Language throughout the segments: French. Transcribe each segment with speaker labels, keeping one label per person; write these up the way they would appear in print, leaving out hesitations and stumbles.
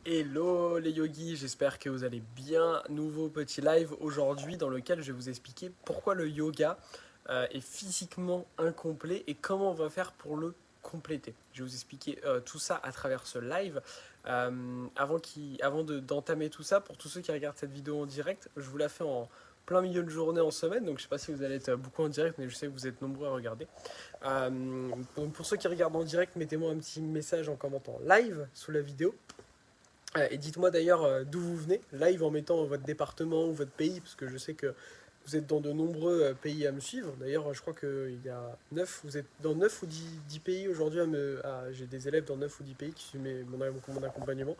Speaker 1: Hello les yogis, j'espère que vous allez bien. Nouveau petit live aujourd'hui dans lequel je vais vous expliquer pourquoi le yoga est physiquement incomplet et comment on va faire pour le compléter. Je vais vous expliquer tout ça à travers ce live. D'entamer tout ça, pour tous ceux qui regardent cette vidéo en direct, je vous la fais en plein milieu de journée en semaine, donc je ne sais pas si vous allez être beaucoup en direct, mais je sais que vous êtes nombreux à regarder. Donc pour ceux qui regardent en direct, mettez-moi un petit message en commentant live sous la vidéo. Et dites-moi d'ailleurs d'où vous venez, live en mettant votre département ou votre pays, parce que je sais que vous êtes dans de nombreux pays à me suivre. D'ailleurs, je crois qu'il y a 9, vous êtes dans 9 ou 10 pays aujourd'hui j'ai des élèves dans 9 ou 10 pays qui suivent mon accompagnement.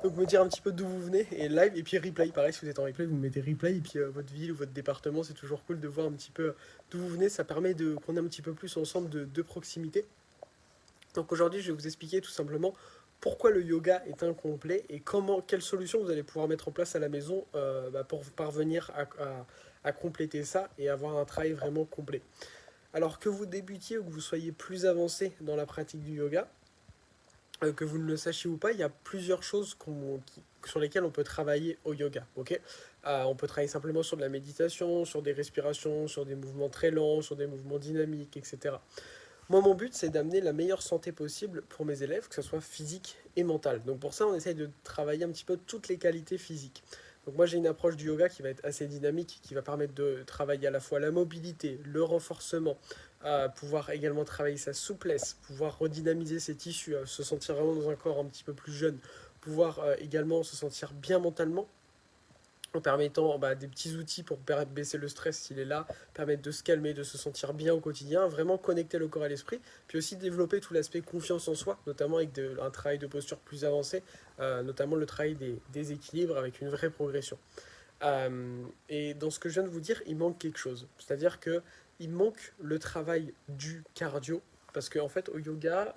Speaker 1: Donc me dire un petit peu d'où vous venez, et live, et puis replay, pareil, si vous êtes en replay, vous mettez replay, et puis votre ville ou votre département, c'est toujours cool de voir un petit peu d'où vous venez, ça permet qu'on ait un petit peu plus ensemble de proximité. Donc aujourd'hui, je vais vous expliquer tout simplement pourquoi le yoga est incomplet et quelles solutions vous allez pouvoir mettre en place à la maison pour parvenir à compléter ça et avoir un travail vraiment complet. Alors que vous débutiez ou que vous soyez plus avancé dans la pratique du yoga, que vous ne le sachiez ou pas, il y a plusieurs choses sur lesquelles on peut travailler au yoga. On peut travailler simplement sur de la méditation, sur des respirations, sur des mouvements très lents, sur des mouvements dynamiques, etc. Moi, mon but, c'est d'amener la meilleure santé possible pour mes élèves, que ce soit physique et mentale. Donc pour ça, on essaye de travailler un petit peu toutes les qualités physiques. Donc moi, j'ai une approche du yoga qui va être assez dynamique, qui va permettre de travailler à la fois la mobilité, le renforcement, pouvoir également travailler sa souplesse, pouvoir redynamiser ses tissus, se sentir vraiment dans un corps un petit peu plus jeune, pouvoir également se sentir bien mentalement en permettant des petits outils pour baisser le stress s'il est là, permettre de se calmer, de se sentir bien au quotidien, vraiment connecter le corps à l'esprit, puis aussi développer tout l'aspect confiance en soi, notamment avec un travail de posture plus avancé, notamment le travail des équilibres avec une vraie progression. Et dans ce que je viens de vous dire, il manque quelque chose. C'est-à-dire que il manque le travail du cardio, parce qu'en fait, au yoga,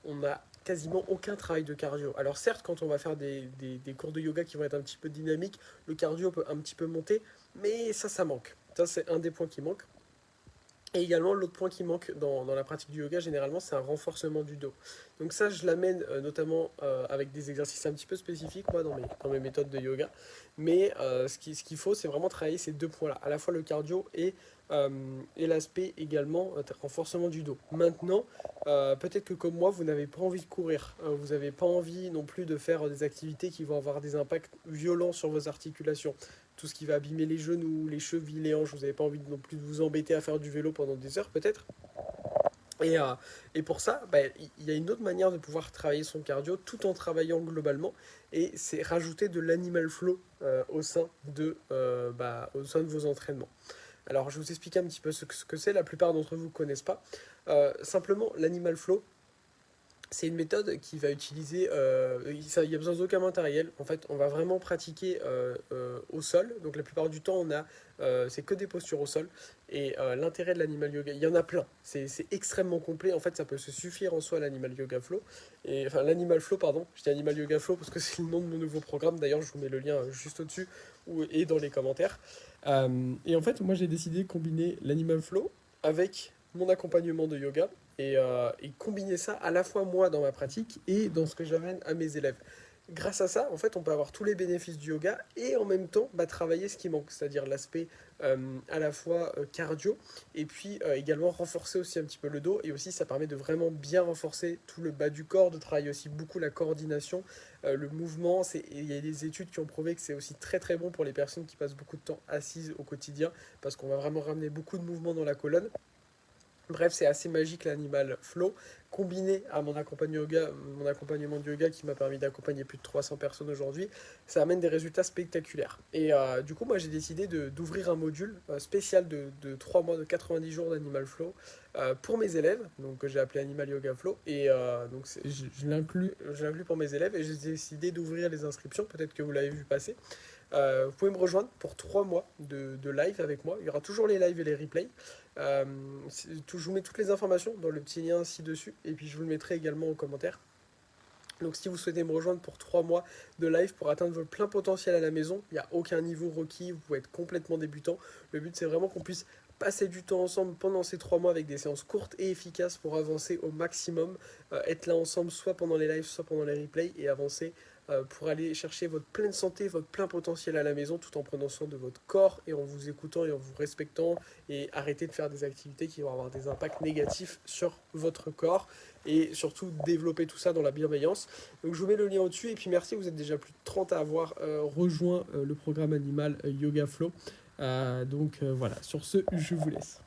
Speaker 1: on n'a quasiment aucun travail de cardio. Alors certes, quand on va faire des cours de yoga qui vont être un petit peu dynamiques, le cardio peut un petit peu monter, mais ça manque. Ça, c'est un des points qui manque. Et également, l'autre point qui manque dans la pratique du yoga, généralement, c'est un renforcement du dos. Donc ça, je l'amène notamment avec des exercices un petit peu spécifiques, moi, dans mes méthodes de yoga. Mais ce qu'il faut, c'est vraiment travailler ces deux points-là, à la fois le cardio et l'aspect également renforcement du dos. Maintenant, peut-être que comme moi, vous n'avez pas envie de courir, vous n'avez pas envie non plus de faire des activités qui vont avoir des impacts violents sur vos articulations, tout ce qui va abîmer les genoux, les chevilles, les hanches. Vous n'avez pas envie non plus de vous embêter à faire du vélo pendant des heures peut-être. Et pour ça, il y a une autre manière de pouvoir travailler son cardio tout en travaillant globalement, et c'est rajouter de l'animal flow au sein de vos entraînements. Alors je vais vous expliquer un petit peu ce que c'est, la plupart d'entre vous ne connaissent pas. Simplement, l'animal flow, c'est une méthode qui va utiliser, il n'y a besoin d'aucun matériel. En fait, on va vraiment pratiquer au sol. Donc la plupart du temps, c'est que des postures au sol. Et l'intérêt de l'animal yoga, il y en a plein. C'est extrêmement complet. En fait, ça peut se suffire en soi, l'animal yoga flow. Enfin, l'animal flow, pardon. Je dis animal yoga flow parce que c'est le nom de mon nouveau programme. D'ailleurs, je vous mets le lien juste au-dessus et dans les commentaires. Et en fait, moi, j'ai décidé de combiner l'animal flow avec mon accompagnement de yoga et combiner ça à la fois moi dans ma pratique et dans ce que j'amène à mes élèves. Grâce à ça, en fait, on peut avoir tous les bénéfices du yoga et en même temps travailler ce qui manque, c'est-à-dire l'aspect à la fois cardio et puis également renforcer aussi un petit peu le dos, et aussi ça permet de vraiment bien renforcer tout le bas du corps, de travailler aussi beaucoup la coordination, le mouvement. Il y a des études qui ont prouvé que c'est aussi très très bon pour les personnes qui passent beaucoup de temps assises au quotidien, parce qu'on va vraiment ramener beaucoup de mouvement dans la colonne. Bref, c'est assez magique l'animal flow, combiné à mon accompagnement de yoga qui m'a permis d'accompagner plus de 300 personnes aujourd'hui. Ça amène des résultats spectaculaires. Et du coup, moi j'ai décidé d'ouvrir un module spécial de 3 mois, de 90 jours d'animal flow pour mes élèves, donc que j'ai appelé Animal Yoga Flow. Et donc je l'inclus pour mes élèves, et j'ai décidé d'ouvrir les inscriptions, peut-être que vous l'avez vu passer. Vous pouvez me rejoindre pour 3 mois de live avec moi. Il y aura toujours les lives et les replays. Je vous mets toutes les informations dans le petit lien ci-dessus, et puis je vous le mettrai également en commentaire. Donc si vous souhaitez me rejoindre pour 3 mois de live pour atteindre votre plein potentiel à la maison, il n'y a aucun niveau requis, vous pouvez être complètement débutant. Le but, c'est vraiment qu'on puisse passer du temps ensemble pendant ces 3 mois avec des séances courtes et efficaces pour avancer au maximum, être là ensemble soit pendant les lives, soit pendant les replays et avancer pour aller chercher votre pleine santé, votre plein potentiel à la maison tout en prenant soin de votre corps et en vous écoutant et en vous respectant et arrêter de faire des activités qui vont avoir des impacts négatifs sur votre corps et surtout développer tout ça dans la bienveillance. Donc je vous mets le lien au-dessus et puis merci, vous êtes déjà plus de 30 à avoir rejoint le programme animal Yoga Flow. Donc voilà, sur ce, je vous laisse.